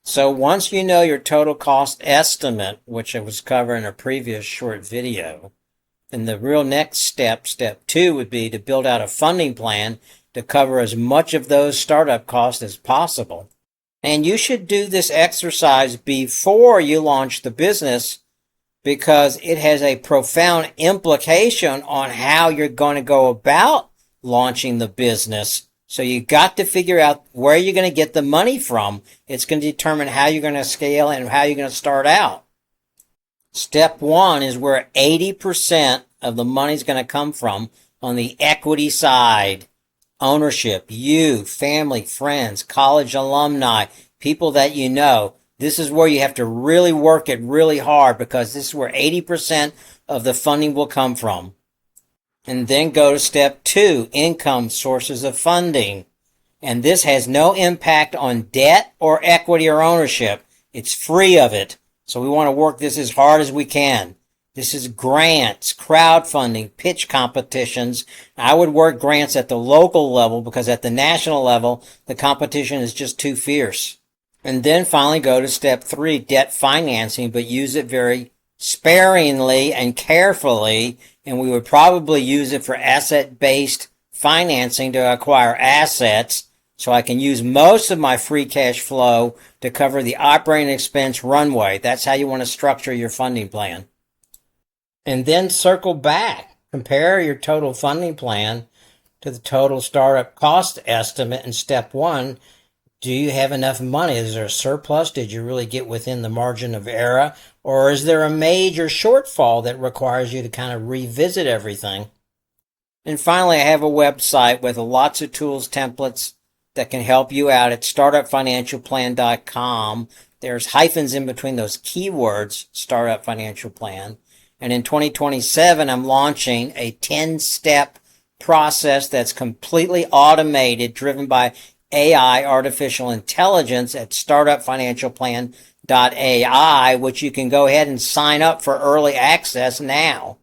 So once you know your total cost estimate, which I was covering in a previous short video, then the real next step, step 2, would be to build out a funding plan to cover as much of those startup costs as possible. And you should do this exercise before you launch the business because it has a profound implication on how you're going to go about launching the business. So you got to figure out where you're going to get the money from. It's going to determine how you're going to scale and how you're going to start out. Step 1 is where 80% of the money is going to come from on the equity side. Ownership, you, family, friends, college alumni, people that you know. This is where you have to really work it really hard because this is where 80% of the funding will come from. And then go to step 2, income sources of funding. And this has no impact on debt or equity or ownership. It's free of it. So we want to work this as hard as we can. This is grants, crowdfunding, pitch competitions. I would work grants at the local level because at the national level, the competition is just too fierce. And then finally go to step 3, debt financing, but use it very sparingly and carefully. And we would probably use it for asset-based financing to acquire assets. So I can use most of my free cash flow to cover the operating expense runway. That's how you want to structure your funding plan. And then circle back. Compare your total funding plan to the total startup cost estimate in step 1. Do you have enough money? Is there a surplus? Did you really get within the margin of error? Or is there a major shortfall that requires you to kind of revisit everything? And finally, I have a website with lots of tools, templates that can help you out at startupfinancialplan.com. There's hyphens in between those keywords, Startup Financial Plan. And in 2027, I'm launching a 10-step process that's completely automated, driven by AI, artificial intelligence, at startupfinancialplan.ai, which you can go ahead and sign up for early access now.